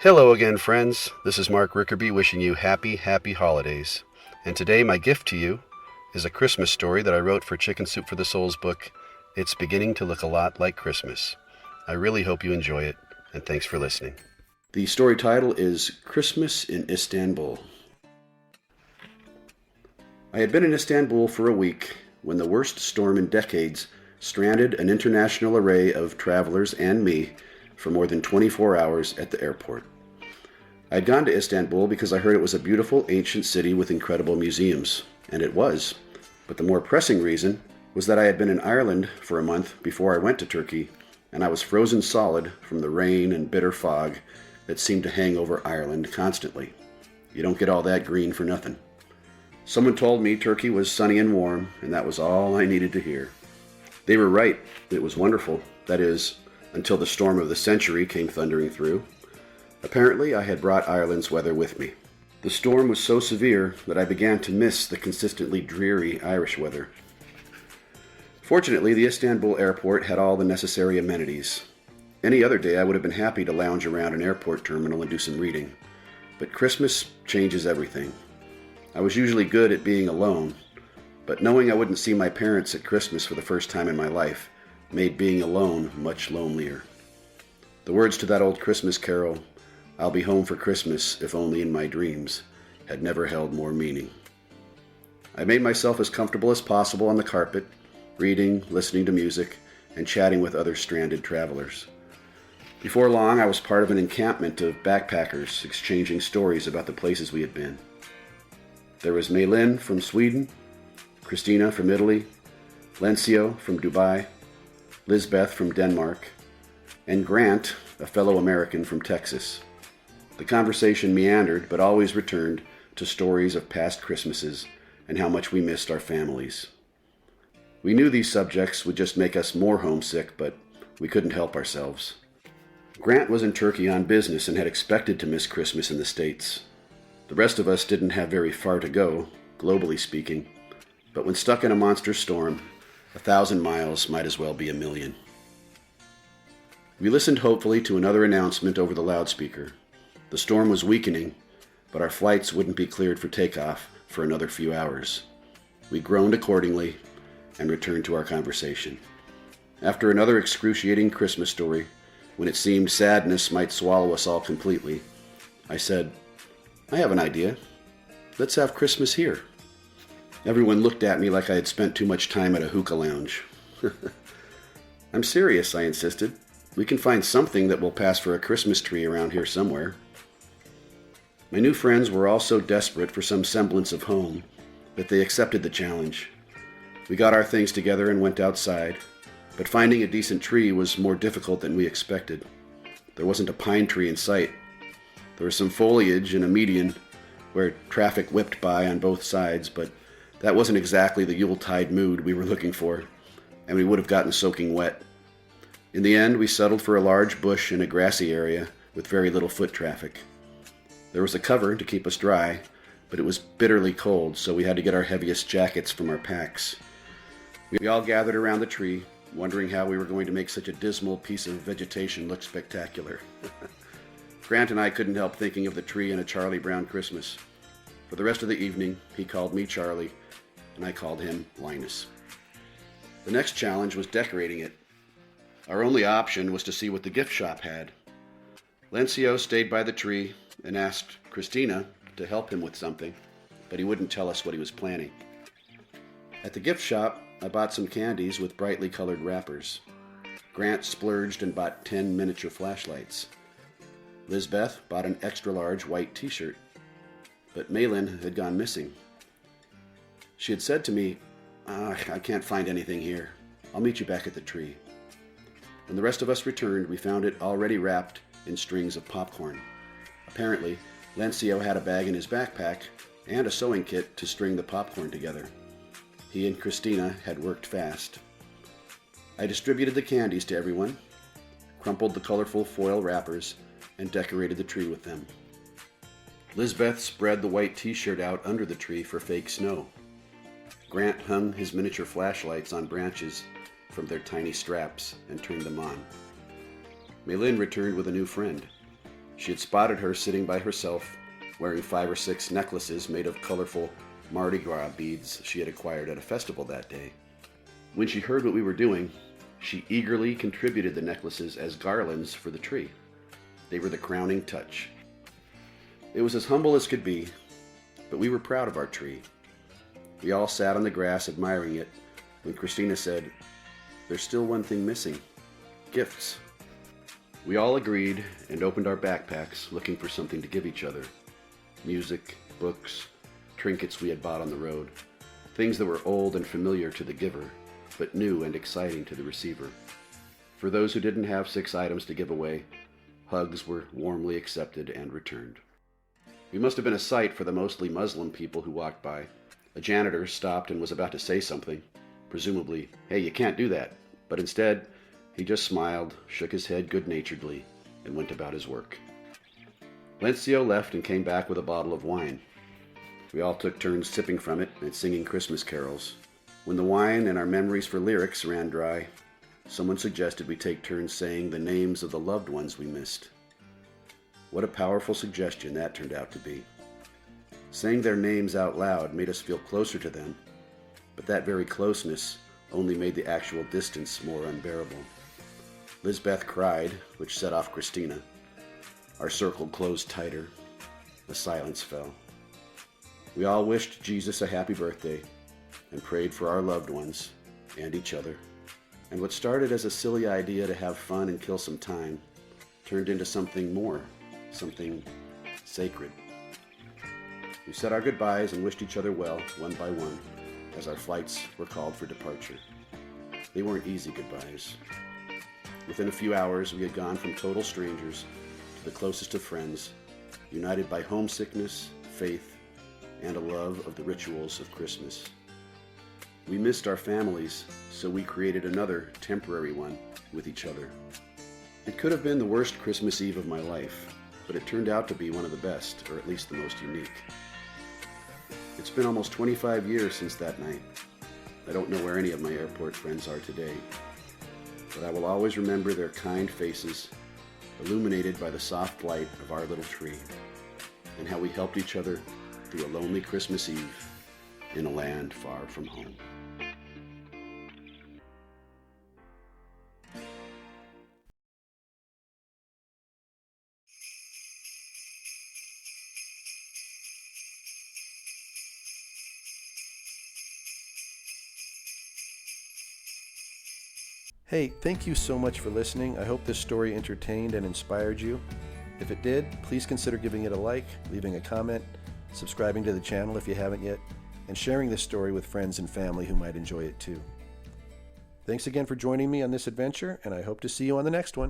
Hello again, friends. This is Mark Rickerby wishing you happy holidays. And today my gift to you is a Christmas story that I wrote for Chicken Soup for the Soul's book, It's Beginning to Look a Lot Like Christmas. I really hope you enjoy it, and thanks for listening. The story title is Christmas in Istanbul. I had been in Istanbul for a week when the worst storm in decades stranded an international array of travelers and me for more than 24 hours at the airport. I had gone to Istanbul because I heard it was a beautiful ancient city with incredible museums, and it was. But the more pressing reason was that I had been in Ireland for a month before I went to Turkey, and I was frozen solid from the rain and bitter fog that seemed to hang over Ireland constantly. You don't get all that green for nothing. Someone told me Turkey was sunny and warm, and that was all I needed to hear. They were right. It was wonderful. That is, until the storm of the century came thundering through. Apparently, I had brought Ireland's weather with me. The storm was so severe that I began to miss the consistently dreary Irish weather. Fortunately, the Istanbul airport had all the necessary amenities. Any other day, I would have been happy to lounge around an airport terminal and do some reading. But Christmas changes everything. I was usually good at being alone, but knowing I wouldn't see my parents at Christmas for the first time in my life made being alone much lonelier. The words to that old Christmas carol, "I'll be home for Christmas, if only in my dreams," had never held more meaning. I made myself as comfortable as possible on the carpet, reading, listening to music, and chatting with other stranded travelers. Before long, I was part of an encampment of backpackers exchanging stories about the places we had been. There was Maylin from Sweden, Christina from Italy, Lencio from Dubai, Lisbeth from Denmark, and Grant, a fellow American from Texas. The conversation meandered, but always returned to stories of past Christmases and how much we missed our families. We knew these subjects would just make us more homesick, but we couldn't help ourselves. Grant was in Turkey on business and had expected to miss Christmas in the States. The rest of us didn't have very far to go, globally speaking, but when stuck in a monster storm, 1,000 miles might as well be a million. We listened hopefully to another announcement over the loudspeaker. The storm was weakening, but our flights wouldn't be cleared for takeoff for another few hours. We groaned accordingly and returned to our conversation. After another excruciating Christmas story, when it seemed sadness might swallow us all completely, I said, "I have an idea. Let's have Christmas here." Everyone looked at me like I had spent too much time at a hookah lounge. "I'm serious," I insisted. "We can find something that will pass for a Christmas tree around here somewhere." My new friends were all so desperate for some semblance of home that they accepted the challenge. We got our things together and went outside, but finding a decent tree was more difficult than we expected. There wasn't a pine tree in sight. There was some foliage and a median where traffic whipped by on both sides, but that wasn't exactly the Yuletide mood we were looking for, and we would have gotten soaking wet. In the end, we settled for a large bush in a grassy area with very little foot traffic. There was a cover to keep us dry, but it was bitterly cold, so we had to get our heaviest jackets from our packs. We all gathered around the tree, wondering how we were going to make such a dismal piece of vegetation look spectacular. Grant and I couldn't help thinking of the tree and a Charlie Brown Christmas. For the rest of the evening, he called me Charlie, and I called him Linus. The next challenge was decorating it. Our only option was to see what the gift shop had. Lencio stayed by the tree and asked Christina to help him with something, but he wouldn't tell us what he was planning. At the gift shop, I bought some candies with brightly colored wrappers. Grant splurged and bought 10 miniature flashlights. Lisbeth bought an extra-large white t-shirt, but Maylin had gone missing. She had said to me, "I can't find anything here. I'll meet you back at the tree." When the rest of us returned, we found it already wrapped in strings of popcorn. Apparently, Lencio had a bag in his backpack and a sewing kit to string the popcorn together. He and Christina had worked fast. I distributed the candies to everyone, crumpled the colorful foil wrappers, and decorated the tree with them. Lisbeth spread the white t-shirt out under the tree for fake snow. Grant hung his miniature flashlights on branches from their tiny straps and turned them on. Maylin returned with a new friend. She had spotted her sitting by herself, wearing 5 or 6 necklaces made of colorful Mardi Gras beads she had acquired at a festival that day. When she heard what we were doing, she eagerly contributed the necklaces as garlands for the tree. They were the crowning touch. It was as humble as could be, but we were proud of our tree. We all sat on the grass admiring it when Christina said, "There's still one thing missing. Gifts." We all agreed and opened our backpacks looking for something to give each other. Music, books, trinkets we had bought on the road. Things that were old and familiar to the giver, but new and exciting to the receiver. For those who didn't have 6 items to give away, hugs were warmly accepted and returned. We must have been a sight for the mostly Muslim people who walked by. A janitor stopped and was about to say something, presumably, "Hey, you can't do that." But instead, he just smiled, shook his head good-naturedly, and went about his work. Lencio left and came back with a bottle of wine. We all took turns sipping from it and singing Christmas carols. When the wine and our memories for lyrics ran dry, someone suggested we take turns saying the names of the loved ones we missed. What a powerful suggestion that turned out to be. Saying their names out loud made us feel closer to them, but that very closeness only made the actual distance more unbearable. Lizbeth cried, which set off Christina. Our circle closed tighter. The silence fell. We all wished Jesus a happy birthday and prayed for our loved ones and each other. And what started as a silly idea to have fun and kill some time turned into something more, something sacred. We said our goodbyes and wished each other well, one by one, as our flights were called for departure. They weren't easy goodbyes. Within a few hours, we had gone from total strangers to the closest of friends, united by homesickness, faith, and a love of the rituals of Christmas. We missed our families, so we created another temporary one with each other. It could have been the worst Christmas Eve of my life, but it turned out to be one of the best, or at least the most unique. It's been almost 25 years since that night. I don't know where any of my airport friends are today, but I will always remember their kind faces, illuminated by the soft light of our little tree, and how we helped each other through a lonely Christmas Eve in a land far from home. Hey, thank you so much for listening. I hope this story entertained and inspired you. If it did, please consider giving it a like, leaving a comment, subscribing to the channel if you haven't yet, and sharing this story with friends and family who might enjoy it too. Thanks again for joining me on this adventure, and I hope to see you on the next one.